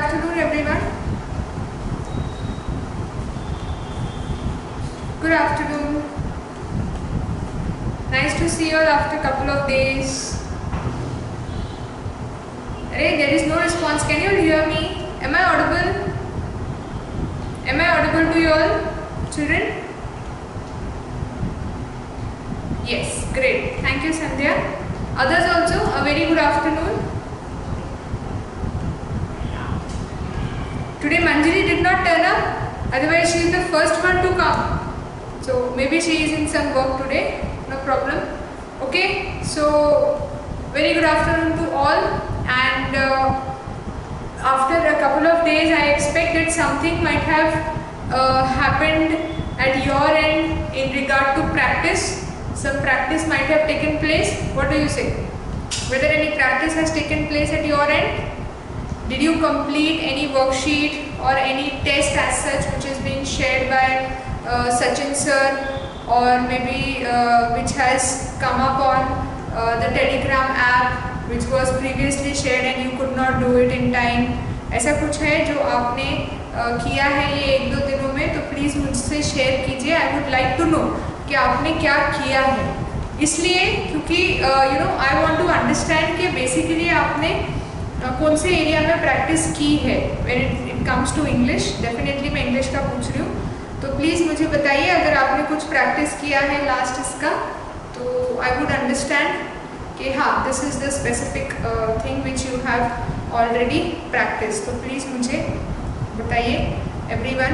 afternoon, everyone. Good afternoon. Nice to see you all after a couple of days. Arey, there is no response. Can you hear me? Am I audible? Am I audible to you all, children? Yes, great. Thank you, Sandhya. Others also, a very good afternoon. Today Manjari did not turn up, otherwise she is the first one to come. So maybe she is in some work today, no problem. Okay, so very good afternoon to all, and after a couple of days I expect that something might have happened at your end in regard to practice. Some practice might have taken place. What do you say? Whether any practice has taken place at your end? Did you complete any worksheet or any test as such which is being shared by Sachin sir, or maybe which has come up on the Telegram app which was previously shared and you could not do it in time? ऐसा कुछ है जो आपने किया है ये एक दो दिनों में, तो प्लीज़ मुझसे शेयर कीजिए. I would like to know कि आपने क्या किया है. इसलिए क्योंकि you know I want to understand कि बेसिकली आपने कौन से एरिया में प्रैक्टिस की है. When it comes to English, definitely मैं इंग्लिश का पूछ रही हूँ, तो प्लीज़ मुझे बताइए अगर आपने कुछ प्रैक्टिस किया है लास्ट इसका, तो आई वुड अंडरस्टैंड कि हाँ this is the specific thing which you have already practice. तो प्लीज़ मुझे बताइए एवरीवन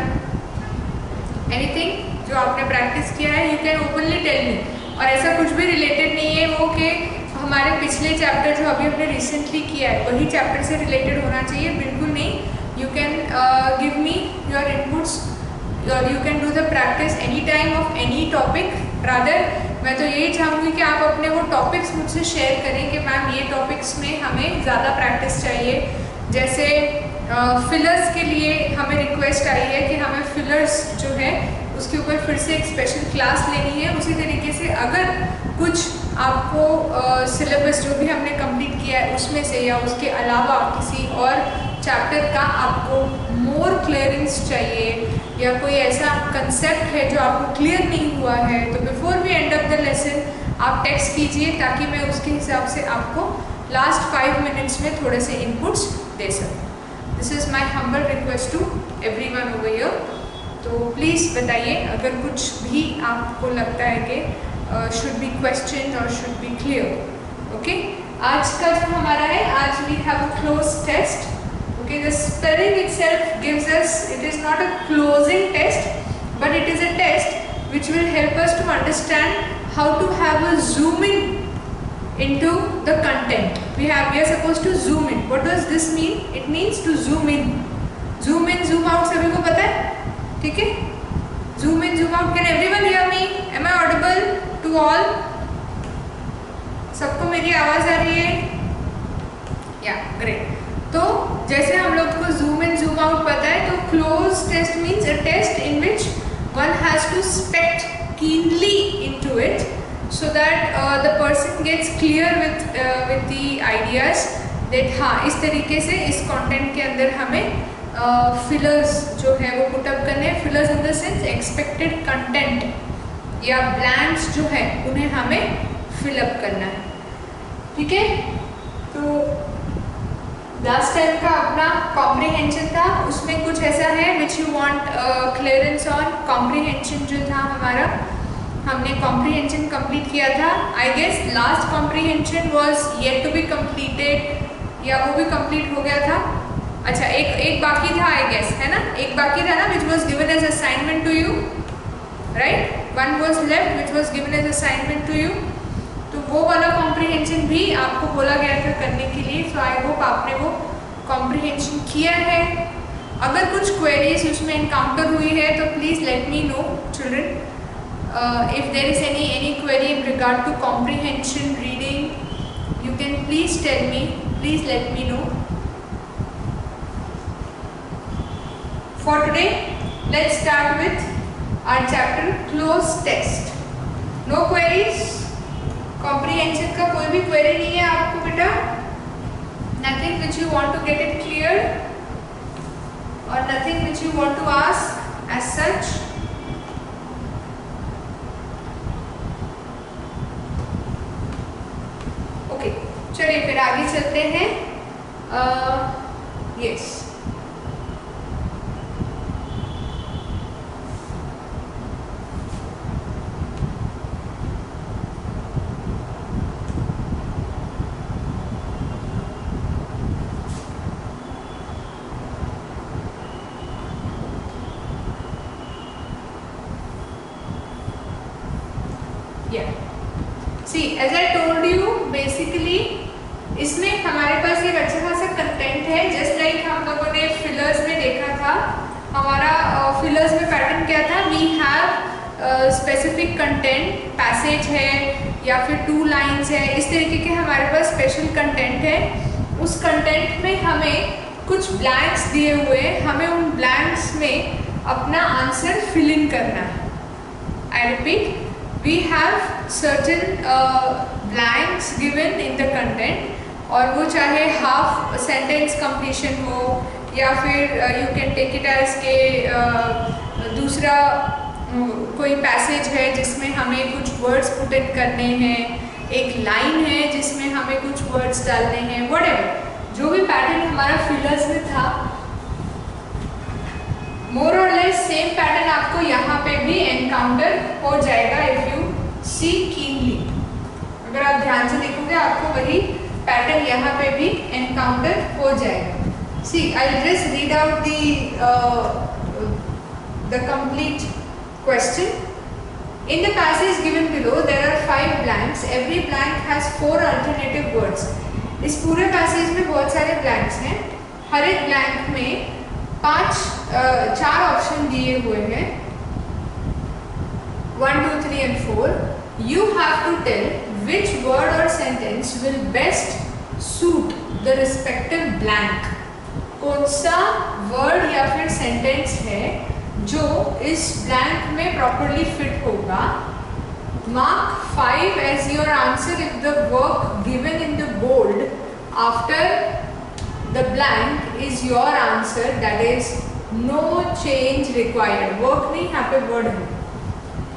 एनीथिंग जो आपने प्रैक्टिस किया है. You can openly tell me. और ऐसा कुछ भी रिलेटेड नहीं है वो कि हमारे पिछले चैप्टर जो अभी हमने रिसेंटली किया है वही चैप्टर से रिलेटेड होना चाहिए, बिल्कुल नहीं. You can give me your inputs और you can do the practice any time of any topic. Rather मैं तो यही चाहूँगी कि आप अपने वो टॉपिक्स मुझसे शेयर करें कि मैम ये टॉपिक्स में हमें ज़्यादा प्रैक्टिस चाहिए. जैसे फिलर्स के लिए हमें रिक्वेस्ट आई है कि हमें फिलर्स जो है उसके ऊपर फिर से एक स्पेशल क्लास लेनी है. उसी तरीके से अगर कुछ आपको सिलेबस जो भी हमने कंप्लीट किया है उसमें से या उसके अलावा किसी और चैप्टर का आपको मोर क्लियरेंस चाहिए या कोई ऐसा कंसेप्ट है जो आपको क्लियर नहीं हुआ है, तो before we end of the lesson आप टेक्स्ट कीजिए ताकि मैं उसके हिसाब से आपको लास्ट 5 मिनट्स में थोड़े से इनपुट्स दे सकूँ. This is my humble request to everyone over here. तो प्लीज़ बताइए अगर कुछ भी आपको लगता है कि शुड बी क्वेश्चन और शुड बी क्लियर. ओके, आज का जो हमारा है, आज we have a cloze test. Okay, the spelling itself gives us, it is not a closing test but it is a test which will help us to understand how to have a zoom in into the content. We are supposed to zoom in. What does this mean? It means to zoom in. Zoom in, zoom out सभी को पता है, ठीक है? Zoom in, zoom out. Can everyone hear me? Am I audible to all? सबको मेरी आवाज़ आ रही है? Yeah, great. तो जैसे हम लोग को zoom in, zoom out पता है, तो close test means a test in which one has to spect keenly into it so that the person gets clear with the ideas that हाँ इस तरीके से इस content के अंदर हमें फिलर्स जो है वो पुटअप करने हैं. Fillers in the sense expected content या ब्लैंक्स जो है उन्हें हमें फिलअप करना है, ठीक है? तो लास्ट टाइम का अपना कॉम्प्रिहेंशन था, उसमें कुछ ऐसा है which you want clearance on. Comprehension जो था हमारा, हमने कॉम्प्रिहेंशन कंप्लीट किया था. I guess last comprehension was yet to be completed या वो भी कंप्लीट हो गया था. अच्छा, एक बाकी था आई गेस, है ना? एक बाकी था ना, which was given as assignment to you, right? One was left which was given as assignment to you. तो वो वाला कॉम्प्रिहेंशन भी आपको बोला गया था करने के लिए. सो आई होप आपने वो कॉम्प्रिहेंशन किया है. अगर कुछ क्वेरीज उसमें इनकाउंटर हुई है तो please let me know children. If there is any query in regard to comprehension reading, you can please tell me, please let me know. For today, let's start with our chapter close test. No queries? Comprehension का कोई भी query नहीं है आपको बेटा? Nothing which you want to get it clear? or nothing which you want to ask as such? Okay, चलिए फिर आगे चलते हैं. Yes, See, as I told you, basically इसमें हमारे पास एक अच्छा खासा कंटेंट है. जस्ट लाइक हम लोगों ने फिलर्स में देखा था. हमारा फिलर्स में पैटर्न क्या था? We have specific content, passage है या फिर 2 लाइन्स है. इस तरीके के हमारे पास स्पेशल कंटेंट है. उस कंटेंट में हमें कुछ ब्लैंक्स दिए हुए हैं. हमें उन ब्लैंक्स में अपना आंसर फिल इन करना है. I repeat, we have certain blanks given in the content, और वो चाहे हाफ सेंटेंस कंप्लीशन हो या फिर you can take it as के दूसरा कोई पैसेज है जिसमें हमें कुछ वर्ड्स पुट इन करने हैं, एक लाइन है जिसमें हमें कुछ वर्ड्स डालने हैं. व्हाटएवर जो भी पैटर्न हमारा फिलर्स में था, मोर और लेस सेम पैटर्न आपको यहाँ पे भी एनकाउंटर हो जाएगा. इफ यू सी कीनली, अगर आप ध्यान से देखोगे आपको वही पैटर्न यहाँ पे भी एनकाउंटर हो जाएगा. See, I will just read out the complete question. In the passage given below, there are 5 blanks. Every blank has 4 alternative words. इस पूरे पैसेज में बहुत सारे ब्लैंक्स हैं. हर एक ब्लैंक में 4 ऑप्शन दिए हुए हैं, 1, 2, 3 and 4. You have to tell which word or sentence will best suit the respective blank. कौन सा वर्ड या फिर सेंटेंस है जो इस ब्लैंक में प्रॉपरली फिट होगा. Mark 5 as your answer if the work given in the bold after the blank is your answer, that is no change required. Work नहीं, यहाँ पे वर्ड है.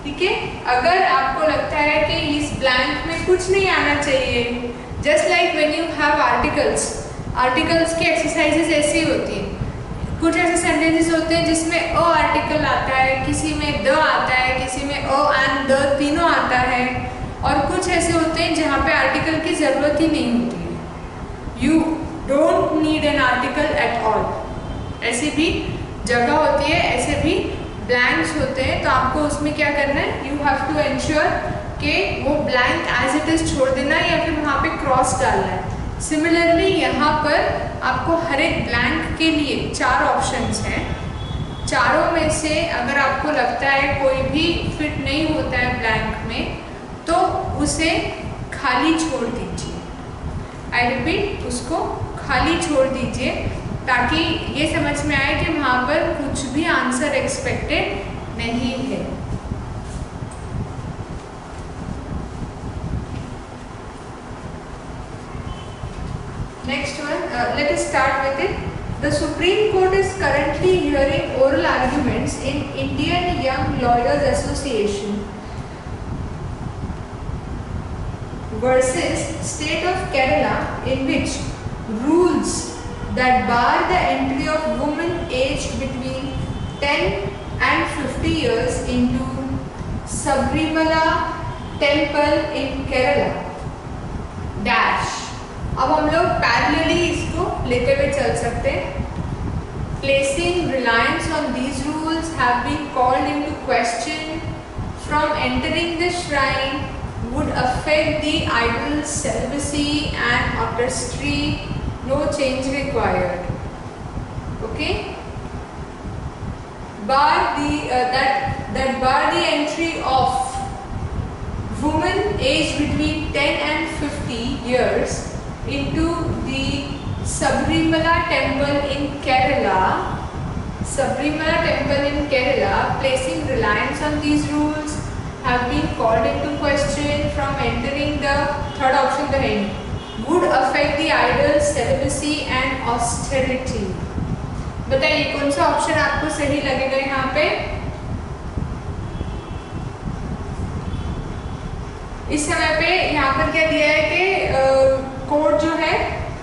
ठीक है, अगर आपको लगता है कि इस ब्लैंक में कुछ नहीं आना चाहिए, just like when you have articles की एक्सरसाइजेस ऐसी होती हैं. कुछ ऐसे सेंटेंसेस होते हैं जिसमें अ आर्टिकल आता है, किसी में द आता है, किसी में अ एंड द तीनों आता है, और कुछ ऐसे होते हैं जहाँ पे आर्टिकल की ज़रूरत ही नहीं होती है. You don't need an article at all. ऐसी भी जगह होती है, ऐसे भी ब्लैंक्स होते हैं. तो आपको उसमें क्या करना है? यू हैव टू एंश्योर कि वो ब्लैंक एज इट इज़ छोड़ देना या फिर वहाँ पे क्रॉस डालना है. सिमिलरली यहाँ पर आपको हर एक ब्लैंक के लिए 4 ऑप्शंस हैं. चारों में से अगर आपको लगता है कोई भी फिट नहीं होता है ब्लैंक में, तो उसे खाली छोड़ दीजिए. आई रिपीट, उसको खाली छोड़ दीजिए ताकि ये समझ में आए कि वहाँ पर कुछ भी आंसर एक्सपेक्टेड नहीं है. Next one, let us start with it. The Supreme Court is currently hearing oral arguments in Indian Young Lawyers Association versus State of Kerala, in which rules that bar the entry of women aged between 10 and 50 years into Sabrimala Temple in Kerala dash. अब हम लोग parallelly इसको लेते हुए चल सकते हैं. Placing reliance on these rules have been called into question from entering the shrine would affect the idol's celibacy and artistry. No change required. Okay. Bar the that bar the entry of women aged between 10 and 50 years into the Sabrimala temple in Kerala. Sabrimala temple in Kerala, placing reliance on these rules have been called into question from entering the third option, the end, would affect the idol's celibacy and austerity. बताइए कौन सा option आपको सही लगेगा यहाँ पे। इस समय पे यहाँ पर क्या दिया है कि कोर्ट जो है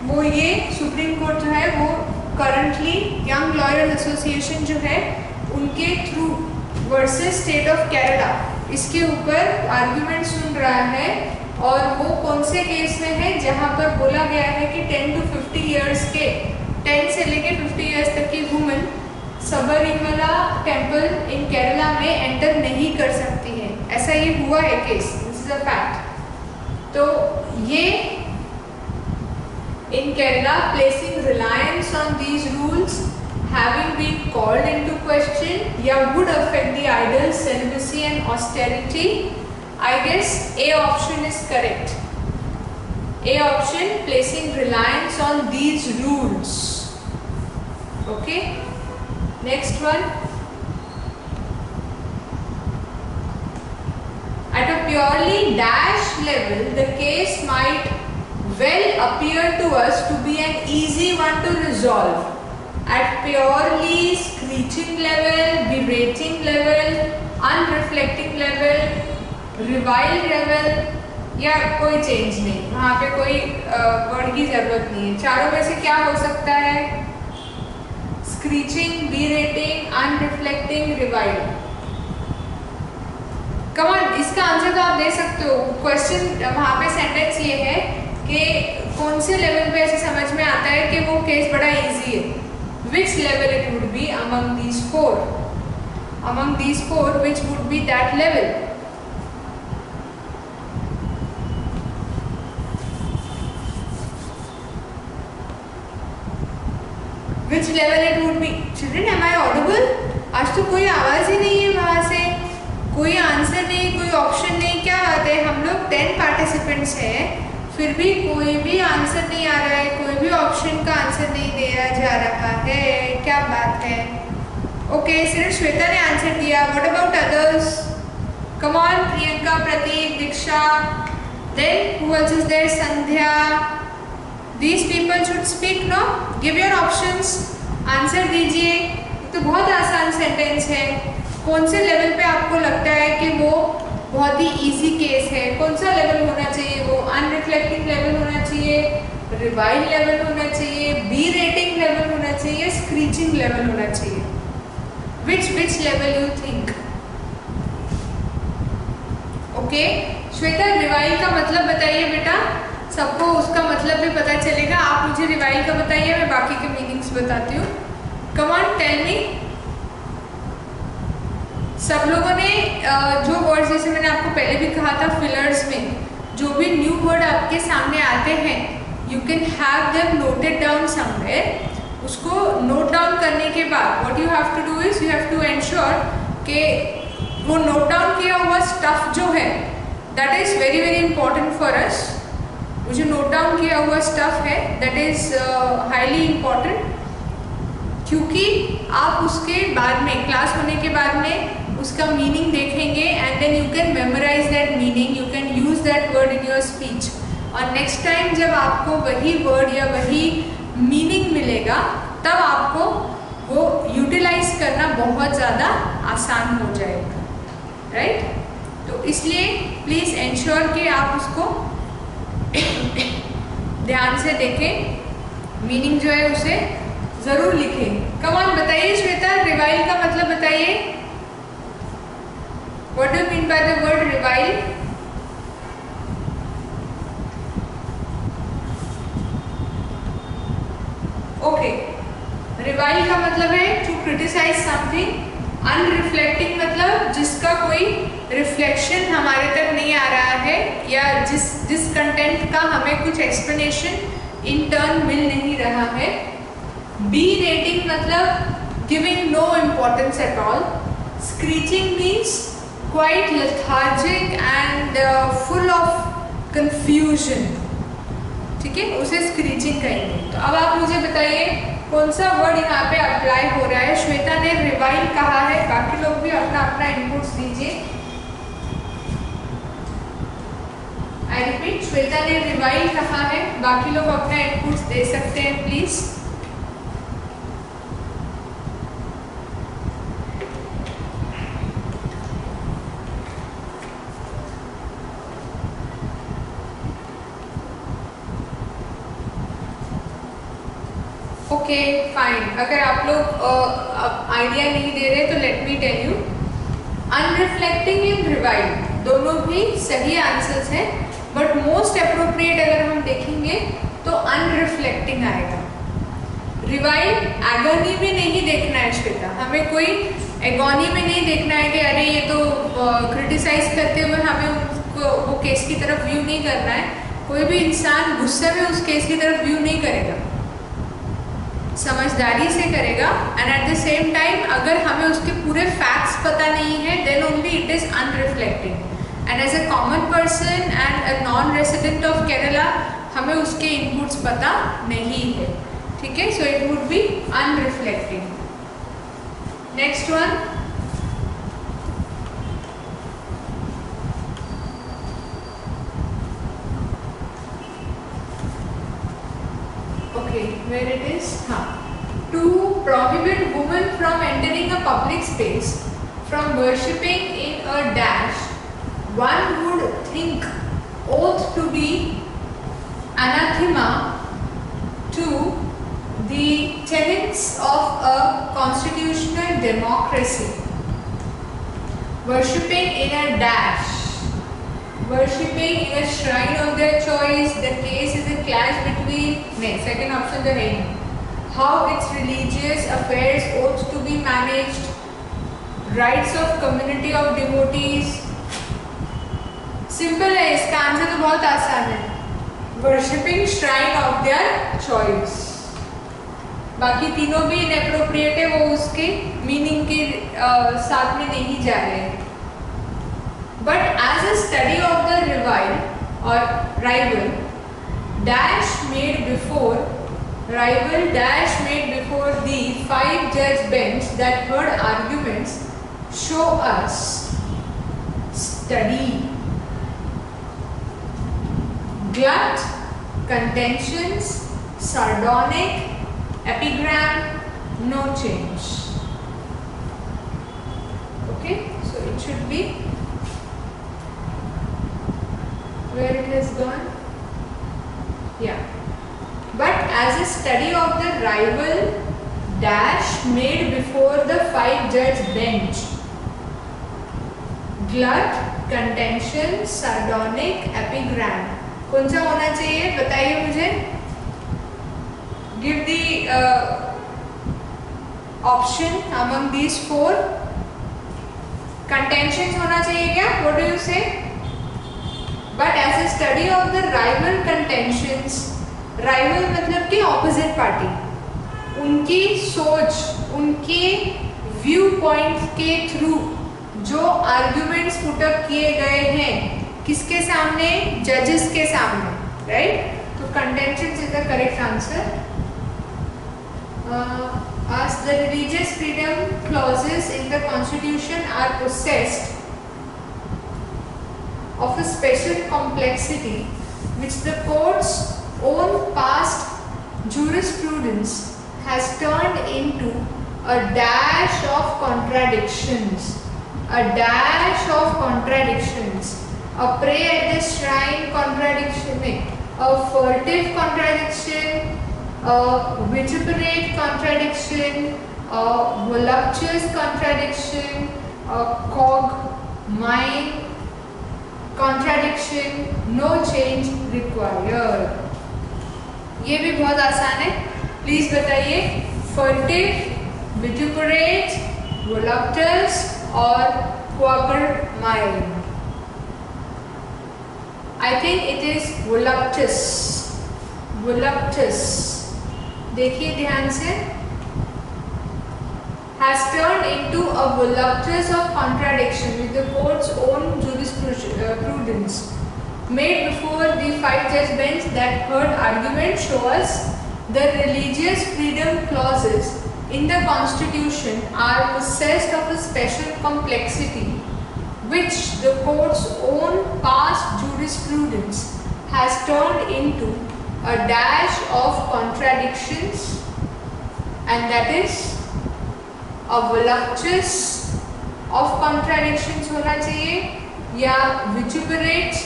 वो ये सुप्रीम कोर्ट जो है वो करंटली यंग लॉयर्स एसोसिएशन जो है उनके through versus state of Kerala इसके ऊपर आर्ग्यूमेंट सुन रहा है। और वो कौन से केस में है जहाँ पर बोला गया है कि 10 to 50 ईयर्स के 10 से लेके 50 ईयर्स तक की women Sabarimala temple in Kerala में एंटर नहीं कर सकती है। ऐसा ये हुआ है case, this is a fact. तो ये in Kerala placing reliance on these rules having been called into question would affect the idol's celibacy and austerity. I guess A option is correct. A option, placing reliance on these rules. Okay, next one. At a purely dash level, the case might well appear to us to be an easy one to resolve. At purely screeching level, berating level, unreflecting level, reviled level, या कोई change नहीं, वहाँ पे कोई word की जरूरत नहीं है। चारों में से क्या हो सकता है? Screeching, berating, unreflecting, reviled। कमान इसका आंसर तो आप दे सकते हो। क्वेश्चन वहाँ पे सेंटेंस ये है कि कौन से लेवल पे ऐसे समझ में आता है कि वो केस बड़ा इजी है। Which level it would be among these four, among these four which would be that level? Which level it would be? Children, am I audible? आज तो कोई आवाज ही नहीं है वहां से, कोई आंसर नहीं, कोई ऑप्शन नहीं, क्या बात है? हम लोग 10 पार्टिसिपेंट्स हैं, फिर भी कोई भी आंसर नहीं आ रहा है, कोई भी ऑप्शन का आंसर नहीं दिया जा रहा है, क्या बात है? ओके, सिर्फ श्वेता ने आंसर दिया। What about others? Come on, Priyanka, Prateek, Diksha, then who else is there? Sandhya. These people should speak, no? Give your options, answer दीजिए। तो बहुत आसान सेंटेंस है। कौन से लेवल पे आपको लगता है कि वो बहुत ही इजी केस है? कौन सा लेवल होना चाहिए? वो अनरिफ्लेक्टिंग लेवल होना चाहिए, रिवाइल्ड लेवल होना चाहिए, बी रेटिंग लेवल होना चाहिए, स्क्रीचिंग लेवल होना चाहिए? Which level you think? Okay, Shweta, revile का मतलब बताइए बेटा, सबको उसका मतलब भी पता चलेगा। आप मुझे रिवाइल का बताइए, मैं बाकी के मीनिंग्स बताती हूँ। Come on, tell me. सब लोगों ने जो वर्ड्स, जैसे मैंने आपको पहले भी कहा था, फिलर्स में जो भी न्यू वर्ड आपके सामने आते हैं, you can have them noted down somewhere. उसको नोट डाउन करने के बाद what you have to do is you have to ensure कि वो नोट डाउन किया हुआ स्टफ जो है that is very very important for us. वो जो नोट डाउन किया हुआ स्टफ है दैट इज हाईली इम्पॉर्टेंट, क्योंकि आप उसके बाद में, क्लास होने के बाद में उसका मीनिंग देखेंगे and then you can memorise that meaning, you can use that word in your speech. और नेक्स्ट टाइम जब आपको वही वर्ड या वही मीनिंग मिलेगा तब आपको वो यूटिलाइज करना बहुत ज़्यादा आसान हो जाएगा, राइट? तो इसलिए प्लीज़ एंश्योर कि आप उसको ध्यान से देखें, मीनिंग जो है उसे ज़रूर लिखें। कम ऑन, बताइए श्वेता, रिवाइल का मतलब बताइए। What do you mean by the word revile? Okay, revile का मतलब है to criticize something, unreflecting मतलब जिसका कोई रिफ्लेक्शन हमारे तक नहीं आ रहा है, या जिस कंटेंट का हमें कुछ एक्सप्लेनेशन इन टर्न मिल नहीं रहा है। बी रेटिंग मतलब giving no importance at all. Screeching means quite lethargic and full of confusion, ठीक है, उसे स्क्रीचिंग कहेंगे। तो अब आप मुझे बताइए कौन सा वर्ड यहाँ पे अप्लाई हो रहा है? श्वेता ने रिवाइल कहा है, बाकी लोग भी अपना अपना इनपुट्स दीजिए। आई रिपीट, श्वेता ने रिवाइल कहा है, बाकी लोग अपना इनपुट्स दे सकते हैं प्लीज। ओके फाइन, अगर आप लोग आइडिया नहीं दे रहे तो let me tell you, unreflecting and revile दोनों भी सही आंसर्स हैं, बट मोस्ट अप्रोप्रिएट अगर हम देखेंगे तो अनरिफ्लेक्टिंग आएगा। रिवाइल एगोनी में नहीं देखना है श्वेता, हमें कोई एगोनी में नहीं देखना है कि अरे ये तो क्रिटिसाइज करते हुए हमें उनको वो केस की तरफ व्यू नहीं करना है। कोई भी इंसान गुस्से में उस केस की तरफ व्यू नहीं करेगा, समझदारी से करेगा, and at the same time अगर हमें उसके पूरे फैक्ट्स पता नहीं है then only it is unreflecting. And as a common person and a non resident of Kerala हमें उसके इनपुट्स पता नहीं है, ठीक है, so it would be unreflecting. Next one, okay, where it is, to prohibit women from entering a public space from worshipping in a dash, one would think oath to be anathema to the tenets of a constitutional democracy. Worshipping in a dash, worshipping in a shrine of their choice, the case is a clash between, second option the है, how its religious affairs ought to be managed, rights of community of devotees. Simple है, इसका answer तो बहुत आसान है, worshipping shrine of their choice। बाकी तीनों भी इनएप्रोप्रिएट है, वो उसके मीनिंग के साथ में नहीं जा रहे हैं। But as a study of the rival dash made before the 5-judge bench that heard arguments show us, study, glut, contentions, sardonic, epigram, no change. Okay, so it should be where it has gone, yeah, but as a study of the rival dash made before the 5-judge bench, glut, contention, sardonic, epigram, कौन सा होना चाहिए बताइए मुझे, give the option among these 4। contentions होना चाहिए क्या, what do you say? But as a study of the rival contentions, rival मतलब कि opposite party, उनकी सोच, उनके व्यू पॉइंट के थ्रू जो आर्ग्यूमेंट्स पुटअप किए गए हैं, किसके सामने, जजेस के सामने, राइट? तो contentions is the correct answer. As the religious freedom clauses in the constitution are possessed of a special complexity which the court's own past jurisprudence has turned into a dash of contradictions, a dash of contradictions, a pray at the shrine contradiction, a furtive contradiction, a vituperate contradiction, a voluptuous contradiction, a cogmine contradiction, no change required। ये भी बहुत आसान है, please बताइए, furtive, vituperate, voluptuous और cogmine। I think it is voluptuous, voluptuous, देखिए ध्यान से, has turned into a voluptuous of contradiction with the court's own jurisprudence made before the 5-judge bench that heard argument show us the religious freedom clauses in the constitution are possessed of a special complexity which the court's own past jurisprudence has turned into a dash of contradictions, and that is a voluptuous of contradictions होना चाहिए, या vituperate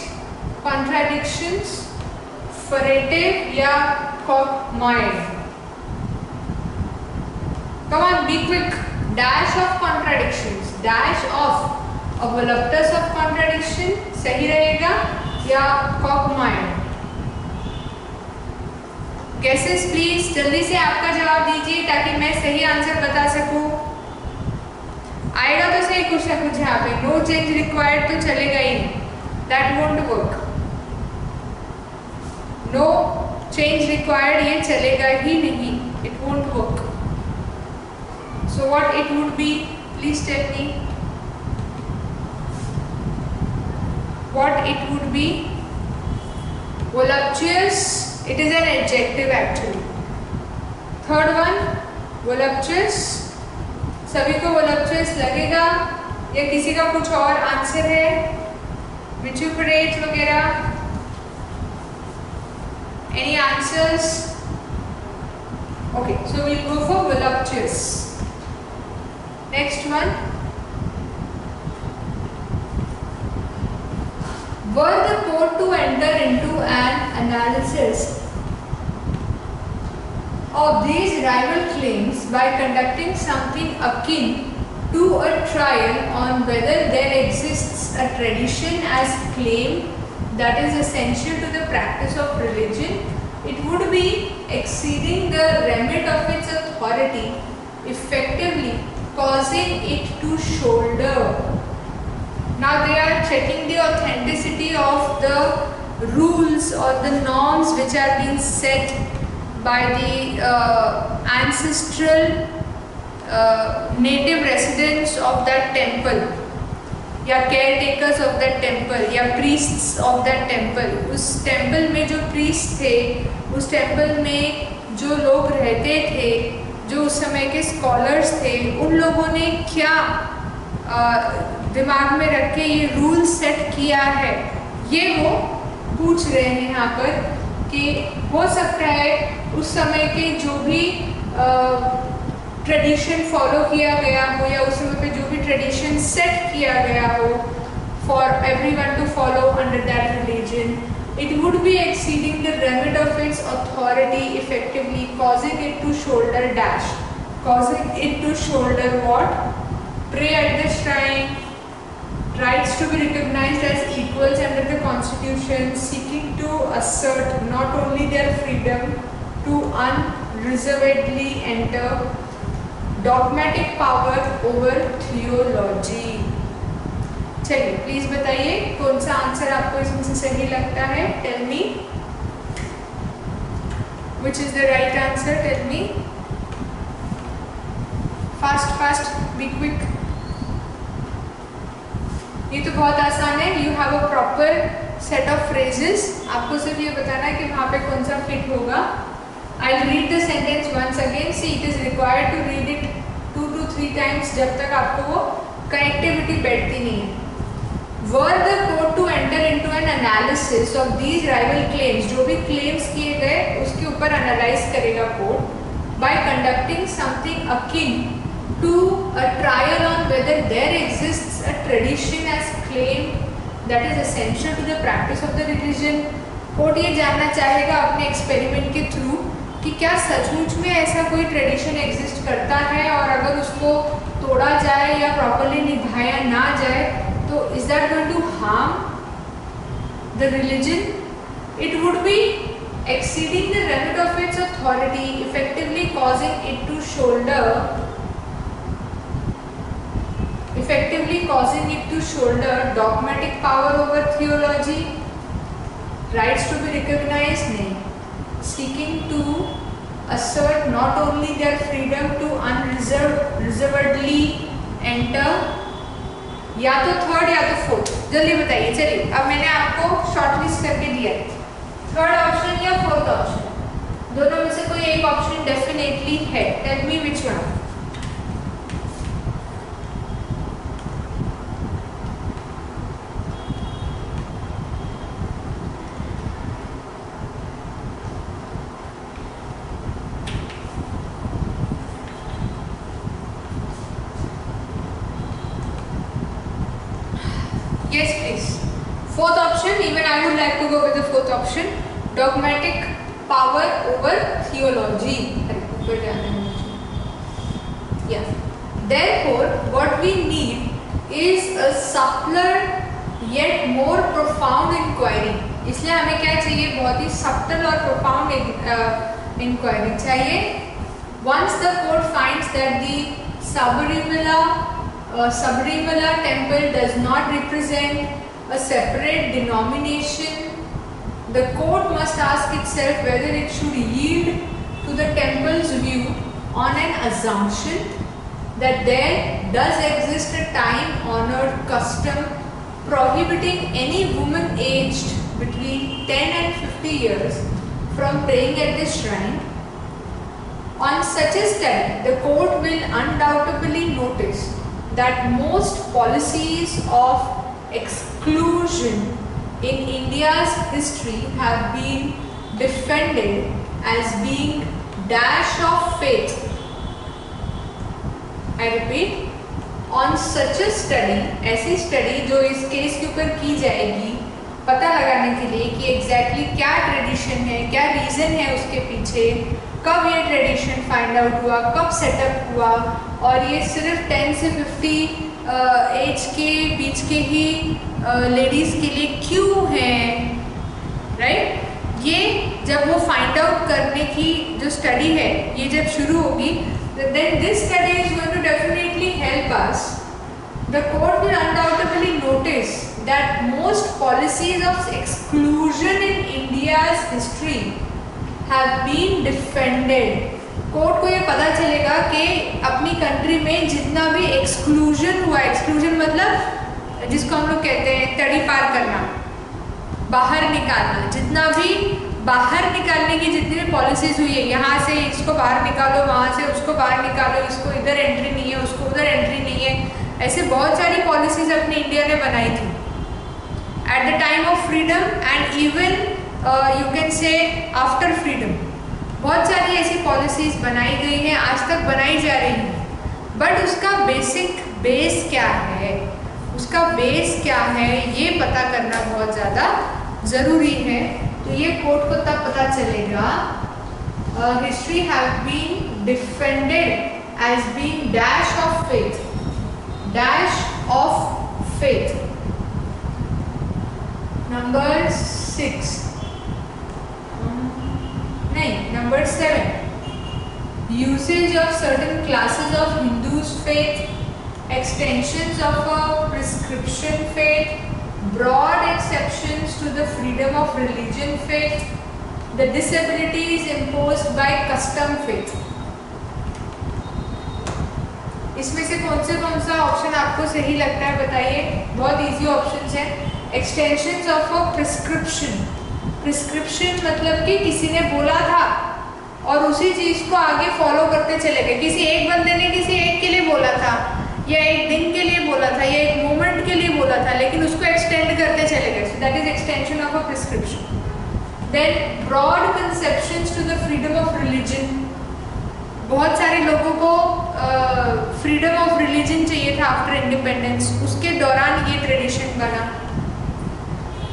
contradictions, furtive या cogmine। Come on, be quick. Dash of contradictions. Dash of a voluptus of contradiction. सही रहेगा या quagmire? Guesses please. जल्दी से आपका जवाब दीजिए ताकि मैं सही आंसर बता सकूं. आएगा तो सही कुछ ना कुछ यहाँ पे. No change required तो चलेगा ही नहीं. That won't work. No change required ये चलेगा ही नहीं. It won't work. So what it would be? Please tell me. What it would be? Voluptuous. It is an adjective actually. Third one, voluptuous. सभी को voluptuous लगेगा या किसी का कुछ और आंसर है? Vituperate वगैरह? Any answers? Okay, so we'll go for voluptuous. Next one. Were the court to enter into an analysis of these rival claims by conducting something akin to a trial on whether there exists a tradition as claim that is essential to the practice of religion, it would be exceeding the remit of its authority, effectively causing it to shoulder. Now they are checking the authenticity of the rules or the norms which are being set by the ancestral native residents of that temple या caretakers of that temple या priests of that temple. उस temple में जो priests थे, उस temple में जो लोग रहते थे, जो उस समय के स्कॉलर्स थे, उन लोगों ने क्या दिमाग में रख के ये रूल सेट किया है, ये वो पूछ रहे हैं यहाँ पर कि हो सकता है उस समय के जो भी ट्रेडिशन फॉलो किया गया हो या उस समय पे जो भी ट्रेडिशन सेट किया गया हो for everyone to follow under that religion, it would be exceeding the remit of its authority, effectively causing it to shoulder dash. Causing it to shoulder what? Pray at the shrine, rights to be recognized as equals under the constitution, seeking to assert not only their freedom to unreservedly enter dogmatic power over theology. चलिए please बताइए कौन सा answer आपको इसमें से सही लगता है. Tell me which is the right answer. Tell me fast fast, be quick. ये तो बहुत आसान है. You have a proper set of phrases. आपको सिर्फ ये बताना है कि वहाँ पे कौन सा फिट होगा. I will read the sentence once again. See it is required to read it 2 to 3 times जब तक आपको वो कनेक्टिविटी बैठती नहीं है. Were the court to enter into an analysis of these rival claims, जो भी claims किए गए उसके ऊपर analyze करेगा court by conducting something akin to a trial on whether there exists a tradition as claim that is essential to the practice of the religion. Court ये जानना चाहेगा अपने एक्सपेरिमेंट के थ्रू कि क्या सचमुच में ऐसा कोई ट्रेडिशन एग्जिस्ट करता है और अगर उसको तोड़ा जाए या प्रॉपरली निभाया ना जाए तो is that going to harm the religion? It would be exceeding the remit of its authority, effectively causing it to shoulder dogmatic power over theology, rights to be recognized, नहीं, seeking to assert not only their freedom to unreservedly enter, या तो third या तो fourth. जल्दी बताइए. चलिए अब मैंने आपको शॉर्टलिस्ट करके दिया है. थर्ड ऑप्शन या फोर्थ ऑप्शन, दोनों में से कोई एक ऑप्शन डेफिनेटली है. Tell me which one. Yes, please. Fourth option. Even I would like to go with the fourth option. Dogmatic power over theology. Therefore, what we need is a subtler yet more profound inquiry. इसलिए हमें क्या चाहिए? बहुत ही subtle और profound inquiry चाहिए. Once the court finds that the Sabarimala temple does not represent a separate denomination, the court must ask itself whether it should yield to the temple's view on an assumption that there does exist a time-honored custom prohibiting any woman aged between 10 and 50 years from praying at the shrine. On such a study, the court will undoubtedly notice that most policies of exclusion in India's history have been defended as being dash of faith. I repeat, on such a study, ऐसी study जो इस case के ऊपर की जाएगी पता लगाने के लिए कि एग्जैक्टली क्या ट्रेडिशन है, क्या रीज़न है उसके पीछे, कब ये ट्रेडिशन फाइंड आउट हुआ, कब सेटअप हुआ, और ये सिर्फ 10 से 50 एज के बीच के ही लेडीज़ के लिए क्यों है, राइट? ये जब वो फाइंड आउट करने की जो स्टडी है ये जब शुरू होगी, then this study is going to definitely help us. The court will undoubtedly notice that most policies of exclusion in India's history have been defended. Court को ये पता चलेगा कि अपनी कंट्री में जितना भी एक्सक्लूजन हुआ, एक्सक्लूजन मतलब जिसको हम लोग कहते हैं तड़ी पार करना, बाहर निकालना, जितना भी बाहर निकालने की जितनी भी पॉलिसीज हुई है, यहाँ से इसको बाहर निकालो, वहाँ से उसको बाहर निकालो, इसको इधर एंट्री नहीं है, उसको उधर एंट्री नहीं है, ऐसे बहुत सारी पॉलिसीज अपने इंडिया ने बनाई थी at the time of freedom and even you can say after freedom. बहुत सारी ऐसी पॉलिसीज बनाई गई हैं, आज तक बनाई जा रही हैं, बट उसका बेसिक बेस क्या है, उसका बेस क्या है ये पता करना बहुत ज़्यादा ज़रूरी है. तो ये कोर्ट को तब पता चलेगा history have been defended as being dash of faith, dash of faith. Number 6 नहीं, number 7, usage of certain classes of Hindus faith, extensions of a prescription faith, broad exceptions to the freedom of religion faith, the disabilities imposed by custom faith. इसमें से कौन सा option आपको सही लगता है बताइए? बहुत इजी ऑप्शंस हैं. Extensions of a prescription. Prescription मतलब कि किसी ने बोला था और उसी चीज़ को आगे फॉलो करते चले गए. किसी एक बंदे ने किसी एक के लिए बोला था, या एक दिन के लिए बोला था, या एक मोमेंट के लिए बोला था, लेकिन उसको एक्सटेंड करते चले गए. So that is extension of a prescription. Then broad conceptions to the freedom of religion. बहुत सारे लोगों को फ्रीडम ऑफ रिलीजन चाहिए था आफ्टर इंडिपेंडेंस, उसके दौरान ये ट्रेडिशन बना.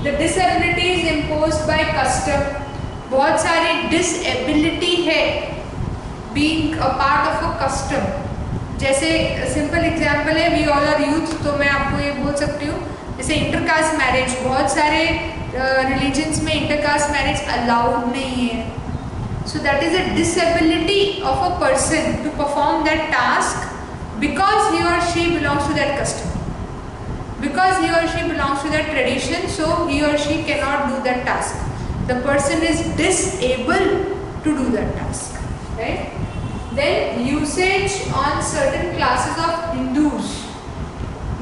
The disabilities imposed by custom. बहुत सारी डिसेबिलिटी है being a part of a custom. जैसे सिंपल एग्जाम्पल है, वी ऑल आर यूथ, तो मैं आपको ये बोल सकती हूँ जैसे इंटरकास्ट मैरिज. बहुत सारे रिलीजन्स में इंटरकास्ट मैरिज अलाउड नहीं है. So that is a disability of a person to perform that task because he or she belongs to that custom, because he or she belongs to that tradition, so he or she can not do that task. The person is disabled to do that task, right? Then usage on certain classes of Hindus.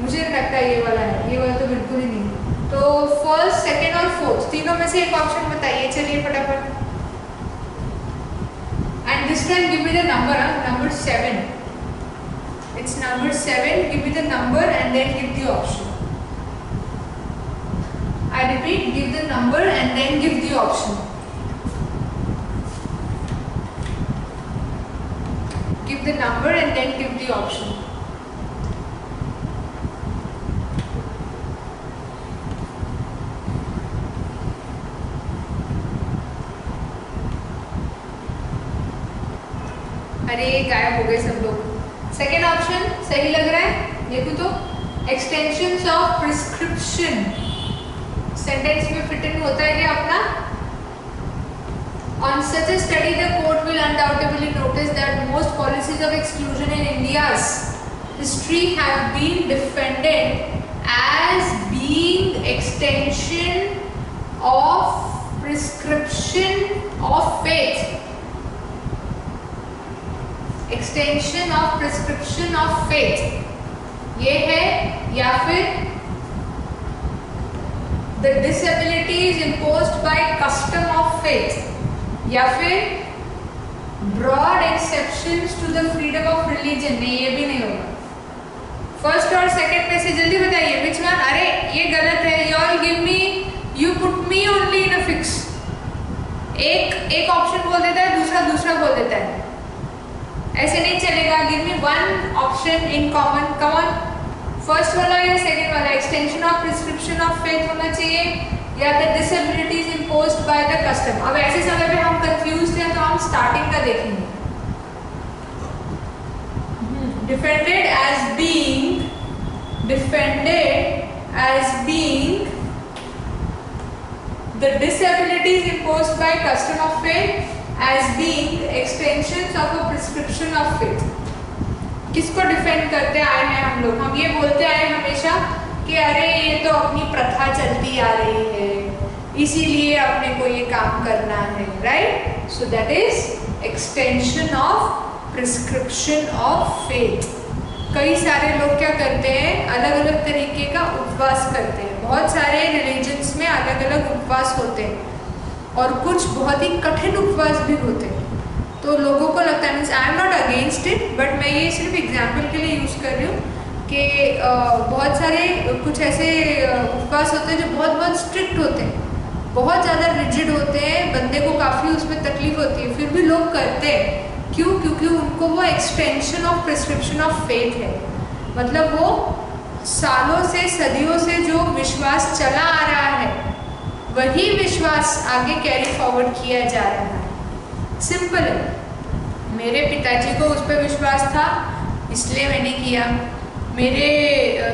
मुझे लगता है ये वाला है, ये वाला तो बिल्कुल ही नहीं. तो फर्स्ट, सेकेंड और फोर्थ तीनों में से एक ऑप्शन बताइए. चलिए फटाफट. And this time give me the number. Number 7. It's number 7. Give me the number and then give the option. I repeat, give the number and then give the option. Give the number and then give the option. अरे गायब हो गए सब लोग. Second option सही लग रहा है? देखो तो एक्सटेंशंस ऑफ प्रिस्क्रिप्शन सेंटेंस में फिट इन होता है क्या अपना? On such a study, the court will undoubtedly notice that most policies of exclusion in India's history have been defended as being extension of prescription of faith. Extension of prescription of faith ये है, या फिर the disabilities imposed by custom of faith, या फिर broad exceptions to the freedom of religion. नहीं, ये भी नहीं होगा। फर्स्ट और सेकंड में से जल्दी बताइए विच वन? अरे ये गलत है। You all give me, you put me only in a fix. एक ऑप्शन बोल देता है, दूसरा बोल देता है, ऐसे नहीं चलेगा। Give me one option in common. Come on, first वाला या सेकंड वाला? Extension of prescription of faith होना चाहिए या the disabilities imposed by the custom. अब ऐसे समय पे हम कंफ्यूज हैं तो हम स्टार्टिंग का देखेंगे। Defended as being the disabilities imposed by custom of faith as being extensions of a prescription of faith. किसको डिफेंड करते आए हैं हम लोग? हम ये बोलते आए हमेशा कि अरे ये तो अपनी प्रथा चलती आ रही है, इसीलिए अपने को ये काम करना है, right? So that is extension of prescription of faith. कई सारे लोग क्या करते हैं, अलग अलग तरीके का उपवास करते हैं। बहुत सारे रिलीजन्स में अलग अलग उपवास होते हैं और कुछ बहुत ही कठिन उपवास भी होते हैं। तो लोगों को लगता है, means I am not against it, but मैं ये सिर्फ एग्जाम्पल के लिए यूज़ कर रही हूँ कि बहुत सारे कुछ ऐसे उपवास होते हैं जो बहुत स्ट्रिक्ट होते हैं, बहुत ज़्यादा रिजिड होते हैं, बंदे को काफ़ी उसमें तकलीफ होती है, फिर भी लोग करते हैं। क्यों? क्योंकि उनको वो extension of prescription of faith है। मतलब वो सालों से, सदियों से जो विश्वास चला आ रहा है, वही विश्वास आगे कैरी फॉरवर्ड किया जा रहा है। सिंपल है। मेरे पिताजी को उस पर विश्वास था, इसलिए मैंने किया। मेरे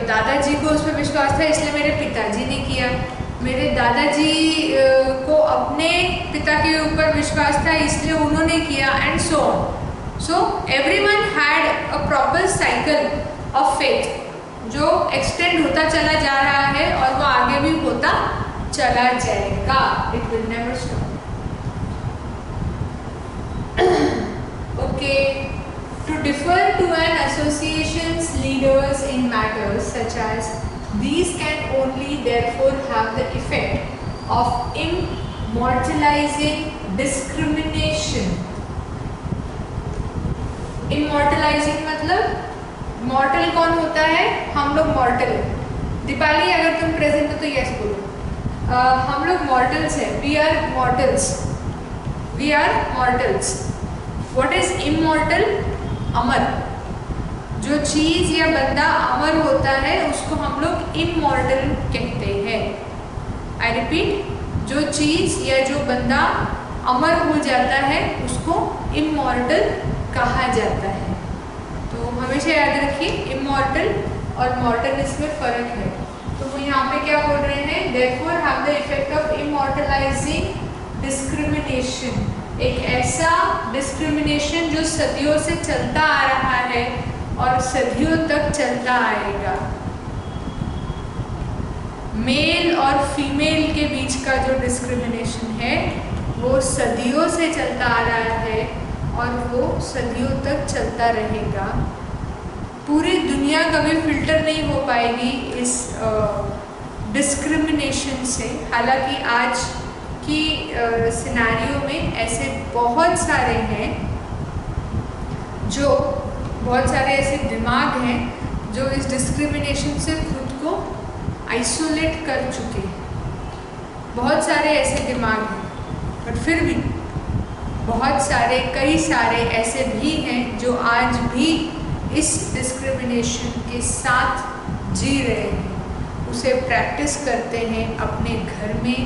दादाजी को उस पर विश्वास था, इसलिए मेरे पिताजी ने किया। मेरे दादाजी को अपने पिता के ऊपर विश्वास था, इसलिए उन्होंने किया, and so on. So everyone had a proper cycle of faith जो एक्सटेंड होता चला जा रहा है और वो आगे भी होता चला जाएगा। It will never stop. Okay, to defer to an association's leaders in matters such as these can only therefore have the effect of immortalizing discrimination. Immortalizing मतलब मॉर्टल कौन होता है? हम लोग मॉर्टल हैं। दीपाली अगर तुम प्रेजेंट हो तो यस बोलो। हम लोग मॉर्टल्स हैं। We are mortals. We are mortals. What is immortal? अमर। जो चीज़ या बंदा अमर होता है उसको हम लोग इमॉर्टल कहते हैं। आई रिपीट, जो चीज़ या जो बंदा अमर हो जाता है उसको इमॉर्टल कहा जाता है। तो हमेशा याद रखिए, इमॉर्टल और मॉर्टल इसमें फ़र्क है। तो वो यहाँ पे क्या बोल रहे हैं? therefore have the effect of immortalizing discrimination। एक ऐसा डिस्क्रिमिनेशन जो सदियों से चलता आ रहा है और सदियों तक चलता आएगा। मेल और फीमेल के बीच का जो डिस्क्रिमिनेशन है वो सदियों से चलता आ रहा है और वो सदियों तक चलता रहेगा। पूरी दुनिया कभी फिल्टर नहीं हो पाएगी इस डिस्क्रिमिनेशन से। हालांकि आज की सिनेरियो में ऐसे बहुत सारे हैं, जो बहुत सारे ऐसे दिमाग हैं जो इस डिस्क्रिमिनेशन से खुद को आइसोलेट कर चुके हैं। बहुत सारे ऐसे दिमाग हैं, बट फिर भी बहुत सारे, कई सारे ऐसे भी हैं जो आज भी इस डिस्क्रिमिनेशन के साथ जी रहे हैं, उसे प्रैक्टिस करते हैं अपने घर में,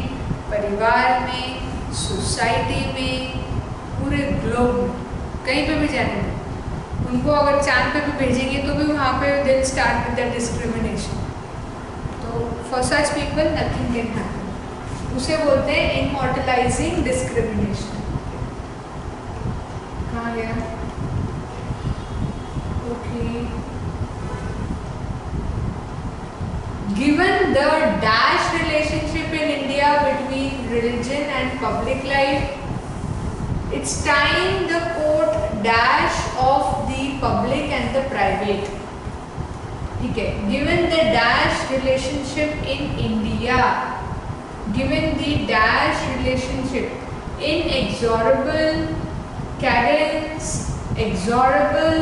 परिवार में, सोसाइटी में, पूरे ग्लोब में, कहीं पे भी जाने में। उनको अगर चांद पे भी भेजेंगे तो भी वहाँ पे दिल स्टार्ट विद द डिस्क्रिमिनेशन। तो for such people nothing can happen, उसे बोलते हैं इमॉर्टलाइजिंग डिस्क्रिमिनेशन। कहाँ गया? Okay, given the dash relationship in India between religion and public life, it's time the quote dash of the public and the private. ठीक है, given the dash relationship in India, given the dash relationship inexorable, cadence, exorable,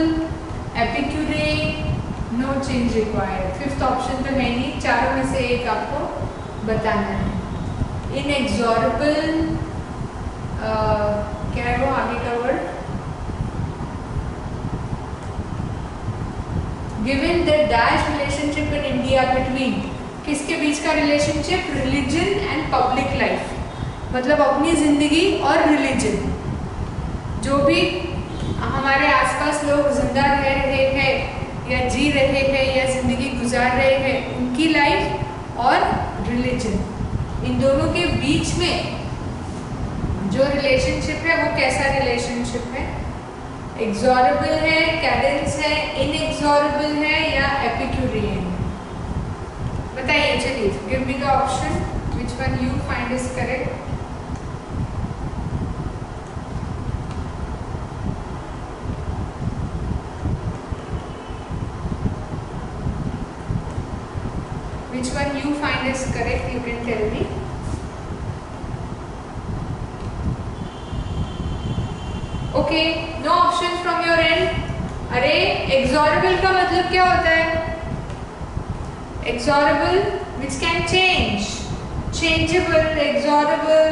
epicurate, no change required. Fifth option तो है नहीं, चारों में से एक आपको बताना है। इनएक्सॉरेबल, क्या है वो आगे का word? Given the dash relationship in India between, किसके बीच का relationship? Religion and public life, मतलब अपनी जिंदगी और रिलीजन। जो भी हमारे आसपास लोग जिंदा रह रहे हैं या जी रहे हैं या जिंदगी गुजार रहे हैं, उनकी लाइफ और रिलीजन, इन दोनों के बीच में जो रिलेशनशिप है वो कैसा रिलेशनशिप है? एक्सॉरेबल है, कैडेंस है, इनएक्सॉरेबल है या एपिक्यूरियन? बताइए, चलिए, give me the option, which one you find is correct. Which one you find is correct? You can tell me. Okay, no options from your end. अरे exorable का मतलब क्या होता है? Exorable, which can change, changeable, exorable.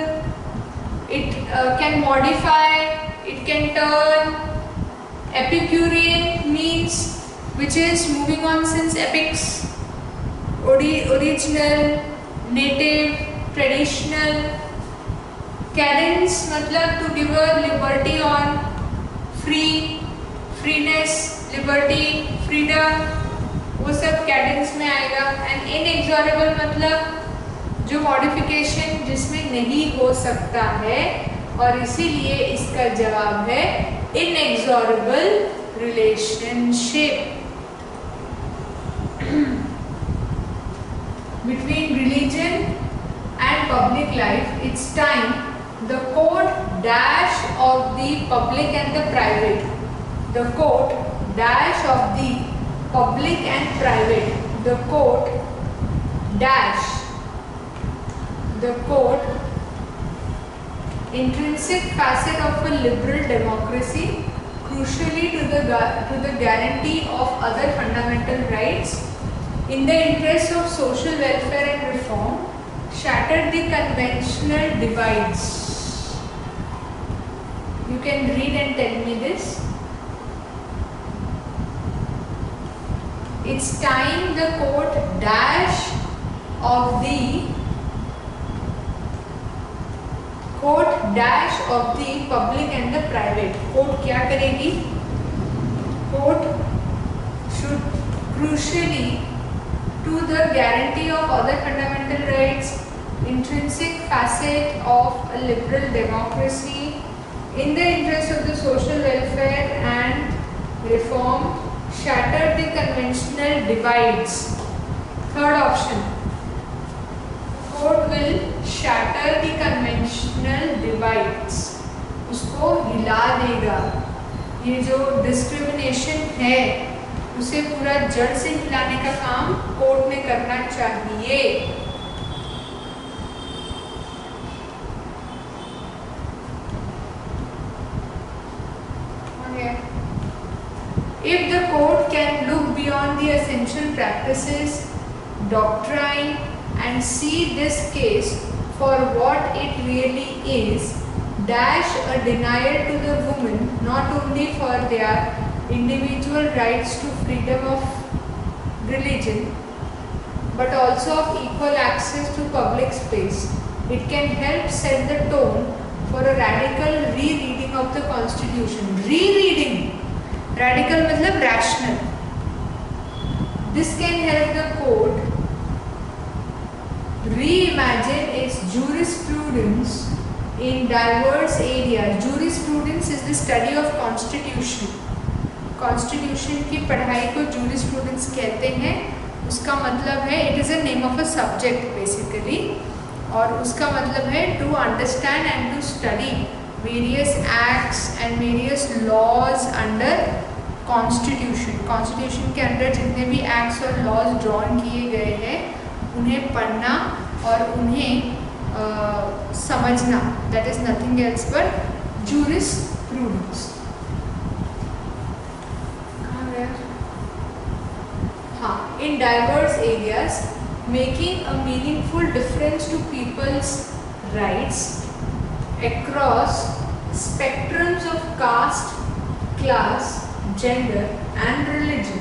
It can modify, it can turn. Epicurean means which is moving on since epics. Original, native, traditional. Cadence मतलब to give a liberty on, free, freeness, liberty, freedom, वो सब Cadence में आएगा। And इनएक्सॉरेबल मतलब जो modification जिसमें नहीं हो सकता है, और इसीलिए इसका जवाब है इनएक्सॉरेबल relationship between religion and public life. It's time the quote dash of the public and the private, the quote dash of the public and private, the quote dash, the quote intrinsic facet of a liberal democracy, crucially to the guarantee of other fundamental rights, in the interest of social welfare and reform, shattered the conventional divides. You can read and tell me this. It's time the quote dash of the quote dash of the public and the private. Quote क्या करेगी? Quote should crucially to the guarantee of other fundamental rights, intrinsic facet of a liberal democracy, in the interest of the social welfare and reform, shatter the conventional divides. Third option, court will shatter the conventional divides, उसको हिला देगा। ये जो discrimination है उसे पूरा जड़ से हिलाने का काम कोर्ट में करना चाहिए। If the court can look beyond the essential practices, doctrine, and see this case for what it really is, dash a denial to the women not only for their individual rights to freedom of religion, but also of equal access to public space. It can help set the tone for a radical rereading of the Constitution. Rereading. Radical मतलब rational. This can help the court reimagine its jurisprudence in diverse areas. Jurisprudence is the study of constitution. Constitution की पढ़ाई को jurisprudence कहते हैं. उसका मतलब है it is a name of a subject basically, और उसका मतलब है to understand and to study various acts and various laws under constitution. Constitution के अंदर जितने भी acts और laws drawn किए गए हैं उन्हें पढ़ना और उन्हें समझना, that is nothing else but jurisprudence. हाँ, in diverse areas making a meaningful difference to people's rights across spectrums of caste, class, gender and religion.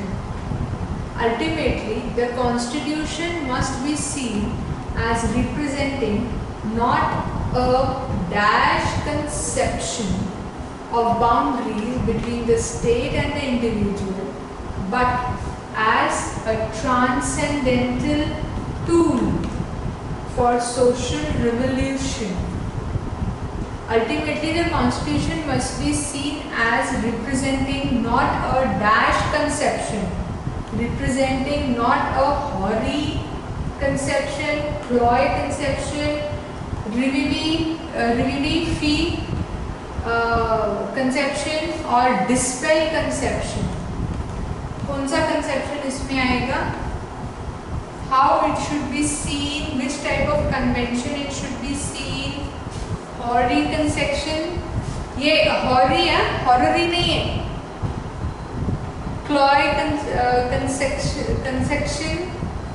Ultimately, the Constitution must be seen as representing not a dash conception of boundaries between the state and the individual, but as a transcendental tool for social revolution. Ultimately, the Constitution must be seen as representing not a dash conception, representing not a hoary conception, ploy conception, revivi-fee conception or dispel conception. कौन सा conception इसमें आएगा? How it should be seen, which type of convention it should be seen. Hoary conception, ये hoary है, horary नहीं है. Cloy conception,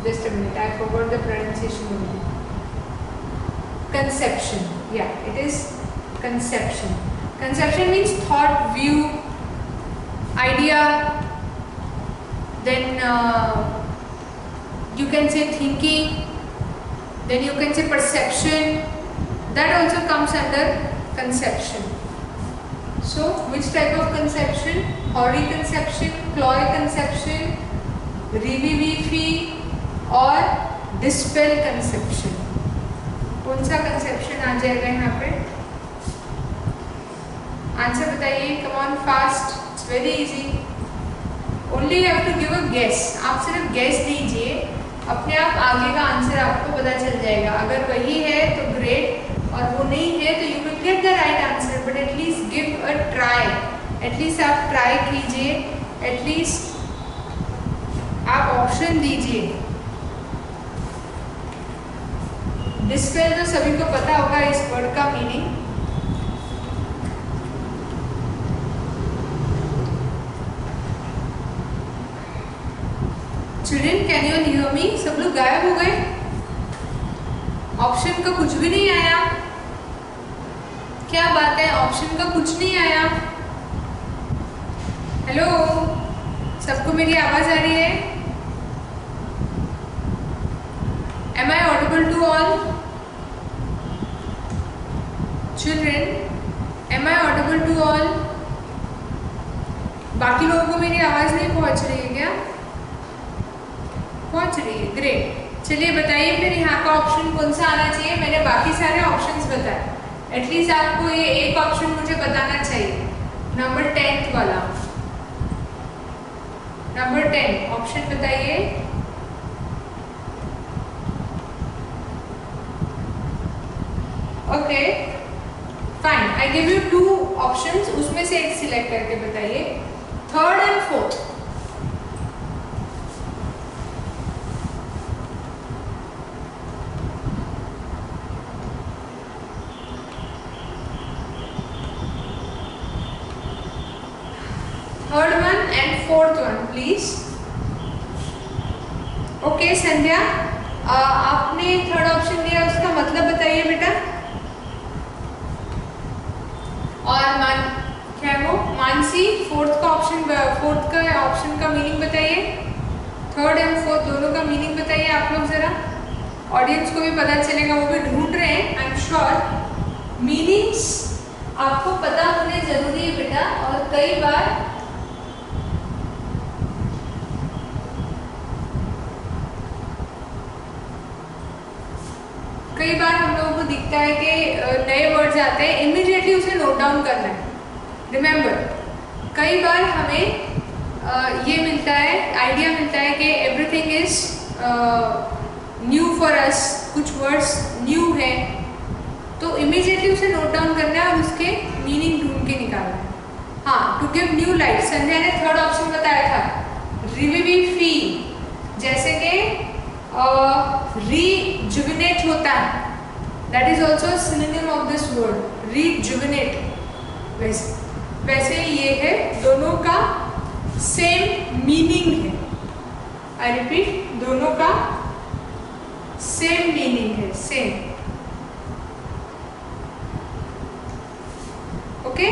just a minute, I forgot the pronunciation only. Conception, yeah, it is conception. Conception means thought, view, idea, then you can say thinking, then you can say perception, that also comes under conception. So, which type of conception? Hoary conception, cloy conception, revivi-fee or dispel conception. कौन सा conception आ जाएगा यहाँ पे? Answer बताइए, come on fast, it's very easy. Only you have to give a guess. आप सिर्फ guess दीजिए, अपने आप आगे का आंसर आपको पता चल जाएगा. अगर वही है तो great, और वो नहीं है तो you will get the right answer. But at least give a try. At least आप try कीजिए. At least आप option दीजिए. Dispel तो सभी को पता होगा इस word का meaning. Children, can you hear me? सब लोग गायब हो गए. ऑप्शन का कुछ भी नहीं आया. क्या बात है, ऑप्शन का कुछ नहीं आया. हेलो, सबको मेरी आवाज आ रही है? Am I audible to all? Children, am I audible to all? बाकी लोगों को मेरी आवाज नहीं पहुंच रही है क्या? पहुंच रही है, ग्रेट. चलिए बताइए फिर यहाँ का ऑप्शन कौन सा आना चाहिए. मैंने बाकी सारे ऑप्शंस बताए, एटलीस्ट आपको ये एक ऑप्शन मुझे बताना चाहिए. नंबर 10 वाला, नंबर 10 ऑप्शन बताइए. Okay fine, I give you 2 options, उसमें से एक सिलेक्ट करके बताइए. 3rd and 4th. Third one and 4th one, please. Okay, संध्या, आपने 3rd ऑप्शन दिया, उसका मतलब बताइए बेटा. और क्या है वो? मानसी, 4th का ऑप्शन का मीनिंग बताइए. 3rd and 4th दोनों का मीनिंग बताइए आप लोग जरा. ऑडियंस को भी पता चलेगा, वो भी ढूंढ रहे हैं. आई एम श्योर मीनिंग्स आपको पता होने जरूरी है बेटा. और कई बार वर्ड आते हैं इमीडिएटली उसे नोट डाउन करना है. रिमेंबर, कई बार हमें ये मिलता है, आइडिया मिलता है कि everything is new for us, कुछ वर्ड्स न्यू है, तो इमीडिएटली उसे नोट डाउन करना है और उसके मीनिंग ढूंढ के निकालना है. हाँ, टू गिव न्यू लाइफ, संध्या ने थर्ड ऑप्शन बताया था, रिविविफी, जैसे कि रिजुविनेट होता है, that is also synonym of this word, rejuvenate. वैसे ये है, दोनों का सेम मीनिंग है. आई रिपीट, दोनों का सेम मीनिंग है, सेम. ओके,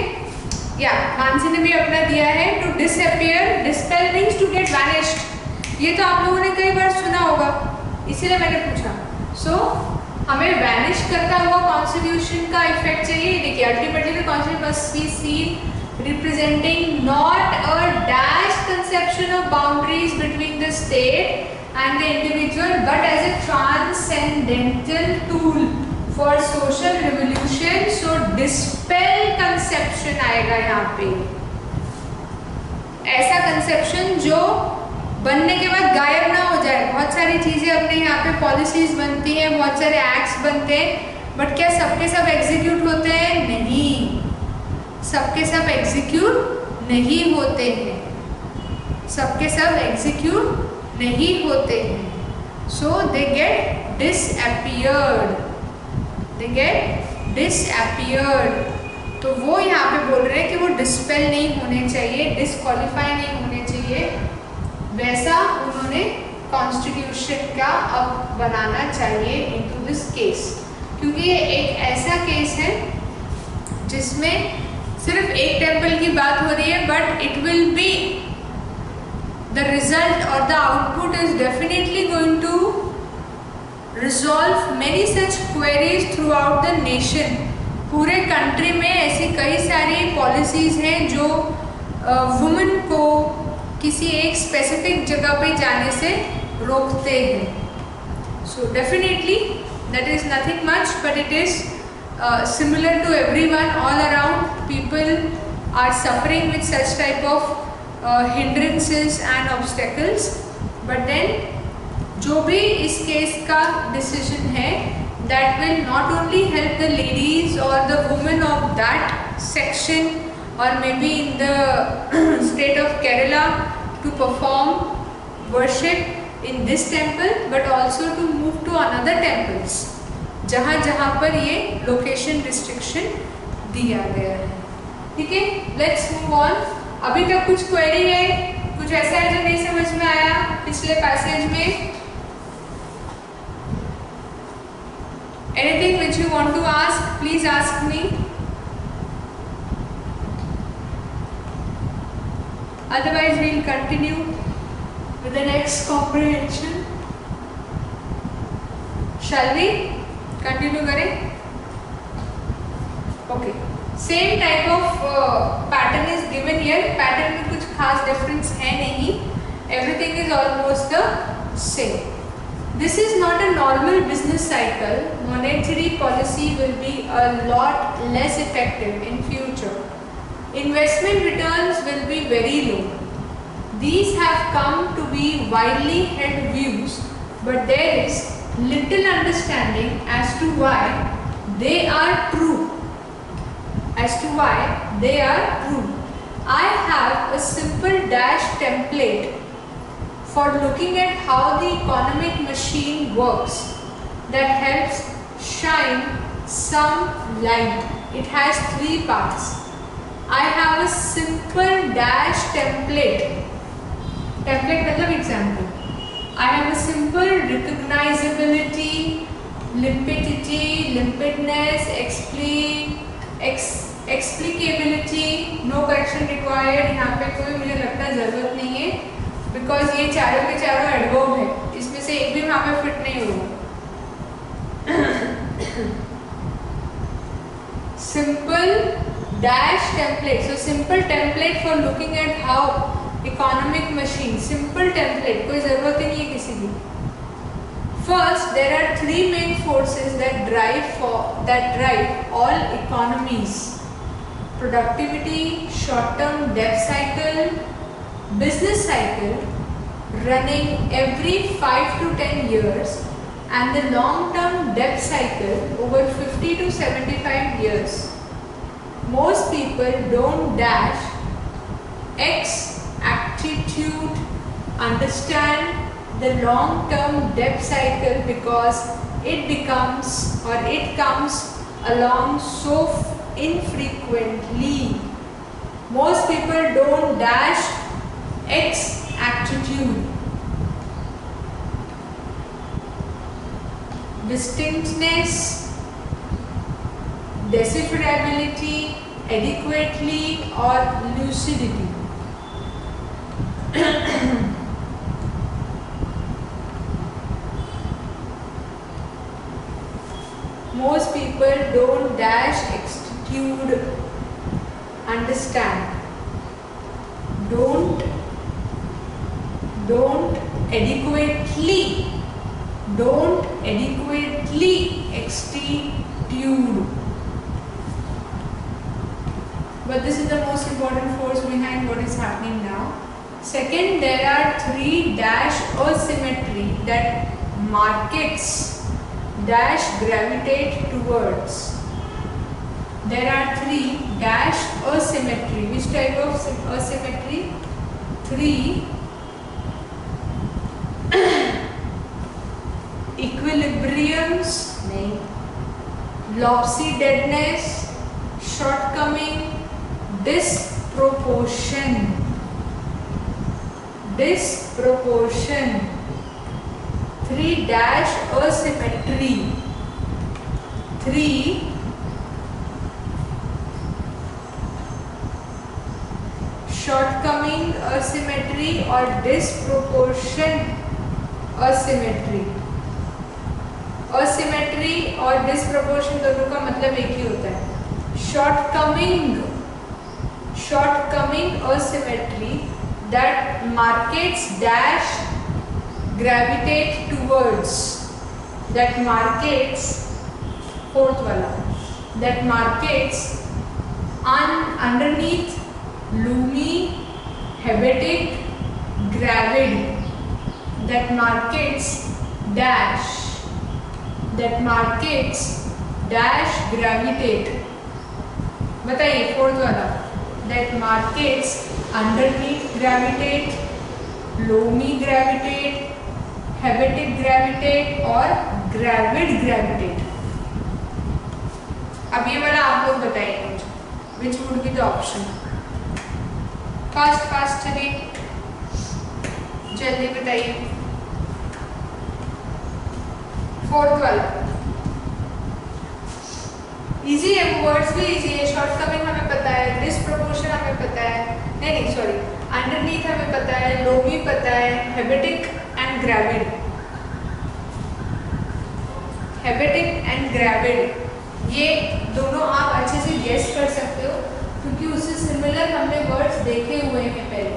या मानसी ने भी अपना दिया है, to disappear, dispel means to get vanished. ये तो आप लोगों ने कई बार सुना होगा, इसीलिए मैंने पूछा. सो हमें वैनिश करता हुआ कॉन्स्टिट्यूशन का इफेक्ट चाहिए. देखिए, ultimately the constitution must be seen representing not a dashed conception of boundaries between the state and the individual, but as a transcendental tool for social revolution. So dispel conception आएगा यहाँ पे, ऐसा conception जो बनने के बाद गायब ना हो जाए. बहुत सारी चीजें अपने यहाँ पे पॉलिसीज बनती हैं, बहुत सारे एक्ट्स बनते हैं, बट क्या सबके सब एग्जीक्यूट होते हैं? नहीं, सबके सब एग्जीक्यूट नहीं होते हैं, सबके सब एग्जीक्यूट नहीं होते हैं. So they get disappeared, they get disappeared. तो वो यहाँ पे बोल रहे हैं कि वो डिस्पेल नहीं होने चाहिए, डिस्क्वालीफाई नहीं होने चाहिए. वैसा उन्होंने कॉन्स्टिट्यूशन का अब बनाना चाहिए इनटू दिस केस, क्योंकि ये एक ऐसा केस है जिसमें सिर्फ एक टेम्पल की बात हो रही है, but it will be the result or the output is definitely going to resolve many such queries throughout the nation. पूरे कंट्री में ऐसी कई सारी पॉलिसीज हैं जो वुमेन को किसी एक स्पेसिफिक जगह पे जाने से रोकते हैं. So definitely that is nothing much, but it is similar to everyone all around. People are suffering with such type of hindrances and obstacles, but then जो भी इस केस का decision है, that will not only help the ladies or the women of that section or maybe in the state of Kerala to perform worship in this temple, but also to move to another temples जहाँ जहाँ पर ये location restriction दिया गया है. ठीक है, let's move on. अभी तक कुछ क्वेरी है, कुछ ऐसा है जो नहीं समझ में आया पिछले पैसेज में? Anything which you want to ask, please ask me. Otherwise we will continue with the next comprehension. Shall we continue करें? Okay, same type of pattern is given here. Pattern में कुछ खास डिफरेंस है नहीं, everything is almost the same. This is not a normal business cycle. Monetary policy will be a lot less effective in future. Investment returns will be very low. These have come to be widely held views, but there is little understanding as to why they are true. I have a simple dash template for looking at how the economic machine works that helps shine some light. It has 3 parts. I have a simple dash template. Template मतलब example. I have a simple recognizability, limpidity, limpidness, explicability, no correction required. यहाँ पे कोई मुझे लगता है ज़रूरत नहीं है, because ये चारों के चारों एडवर्ब है, इसमें से एक भी वहाँ पे फिट नहीं होगा. Simple dash template. So simple template for looking at how economic machine. Simple template, कोई ज़रूरत ही नहीं है किसी की. First, there are three main forces that drive all economies: productivity, short-term debt cycle, business cycle running every 5 to 10 years, and the long-term debt cycle over 50 to 75 years. Most people don't dash X aptitude understand the long-term debt cycle because it comes along so infrequently. Most people don't dash X aptitude. Distinctness, decipherability, adequately, or lucidity. Most people don't dash extitude understand. Don't adequately extitude. But this is the most important force behind what is happening now. Second, there are three dash asymmetry that markets dash gravitate towards. There are three dash asymmetry. Which type of asymmetry? Three equilibriums, lopsidedness, shortcoming, disproportion. Three dash asymmetry. Three shortcoming asymmetry or disproportion asymmetry. Asymmetry और disproportion दोनों का मतलब एक ही होता है. Shortcoming asymmetry that markets dash gravitate towards. That markets, fourth वाला, that markets underneath loomy, hebetic, gravid. That markets dash gravitate. बताइए fourth वाला. That markets underneath gravitate, loomy gravitate, hebetic gravitate और gravid gravitate. अब ये वाला आप लोग बताइए मुझे. Which would be the option? Fast चलिए, जल्दी बताइए. फोर्थ वाला इजी है, वर्ड्स भी इजी है. शॉर्टकमिंग हमें पता है, डिसप्रोपोर्शन हमें पता है, नहीं सॉरी, अंडरनीथ हमें पता है, लोमी पता है, हेबेटिक एंड ग्रेविड. हेबेटिक एंड ग्रेविड ये दोनों आप अच्छे से गेस कर सकते हो क्योंकि उससे सिमिलर हमने वर्ड्स देखे हुए हैं पहले.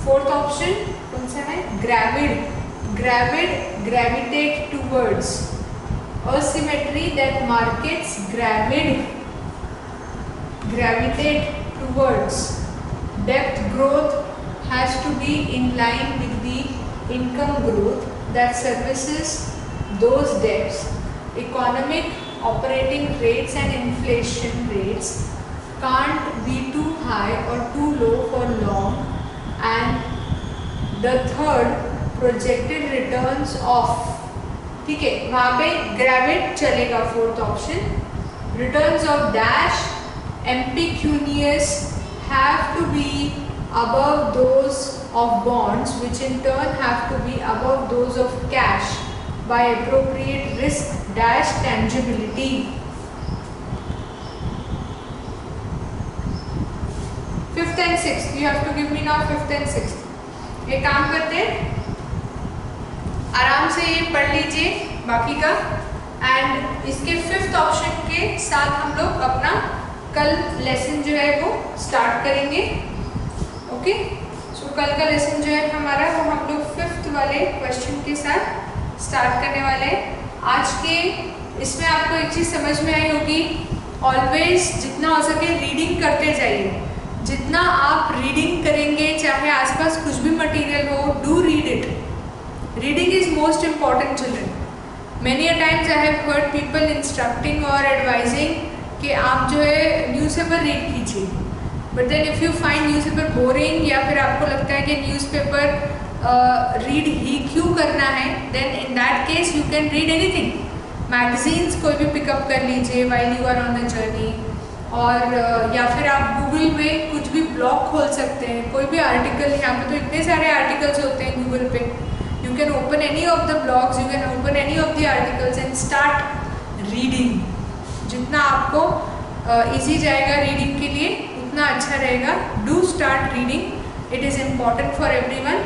फोर्थ ऑप्शन कौन सा है? Gravid. Gravitate towards. Asymmetry that markets gravitate towards. Depth growth has to be in line with the income growth that services those debts. Economic operating rates and inflation rates can't be too high or too low for long. And the third, projected returns of. ठीक है, वहाँ पे gravid चलेगा. Fourth option, returns of dash impecunious have to be above those of bonds, which in turn have to be above those of cash by appropriate risk dash tangibility. Fifth and sixth, you have to give me now fifth and sixth. एक काम करते हैं, आराम से ये पढ़ लीजिए बाकी का, एंड इसके फिफ्थ ऑप्शन के साथ हम लोग अपना कल लेसन जो है वो स्टार्ट करेंगे। ओके, सो कल का लेसन जो है हमारा वो हम लोग 5th वाले क्वेश्चन के साथ स्टार्ट करने वाले हैं। आज के इसमें आपको एक चीज़ समझ में आई होगी, ऑलवेज जितना हो सके रीडिंग करते जाइए। जितना आप रीडिंग करेंगे, चाहे आसपास कुछ भी मटेरियल हो, do read it. Reading is most important children. Many a times I have heard people instructing और एडवाइजिंग कि आप जो है न्यूज़पेपर रीड कीजिए, but then if you find newspaper boring या फिर आपको लगता है कि न्यूज़पेपर रीड ही क्यों करना है, then in that case you can read anything. Magazines कोई भी पिकअप कर लीजिए while you are on the journey, और या फिर आप गूगल में कुछ भी ब्लॉग खोल सकते हैं, कोई भी आर्टिकल। यहाँ पे तो इतने सारे आर्टिकल्स होते हैं गूगल पे। You can open any of the blogs, you can open any of the articles and start reading. जितना आपको इजी जाएगा रीडिंग के लिए उतना अच्छा रहेगा। Do start reading, it is important for everyone.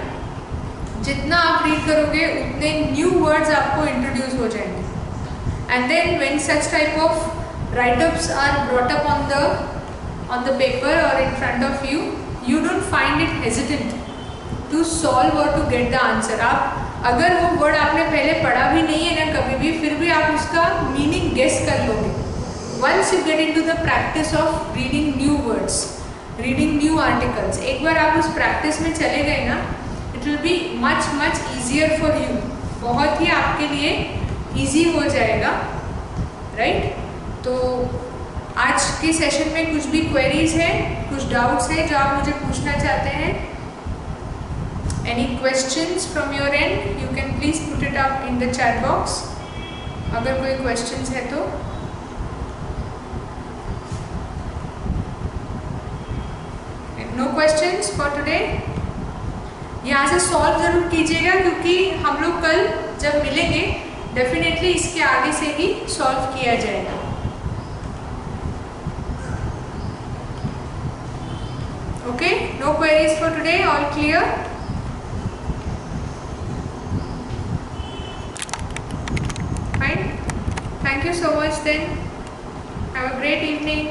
जितना आप रीड करोगे उतने न्यू वर्ड्स आपको इंट्रोड्यूस हो जाएंगे। And then when such type of write-ups are brought up on the paper or in front of you, you don't find it hesitant to solve or to get the answer. आप अगर वो word आपने पहले पढ़ा भी नहीं है ना कभी भी, फिर भी आप उसका मीनिंग गेस कर लोगे। Once you get into the practice of reading new words, reading new articles, एक बार आप उस प्रैक्टिस में चले गए ना, it will be much much easier for you. बहुत ही आपके लिए easy हो जाएगा, right? तो आज के सेशन में कुछ भी क्वेरीज हैं, कुछ डाउट्स हैं जो आप मुझे पूछना चाहते हैं? Any questions from your end, you can please put it up in the chat box अगर कोई क्वेश्चंस है तो। No questions for today. यहाँ से सॉल्व जरूर कीजिएगा क्योंकि हम लोग कल जब मिलेंगे डेफिनेटली इसके आगे से ही सॉल्व किया जाएगा। Okay, no queries for today, all clear? Fine. Thank you so much then. Have a great evening.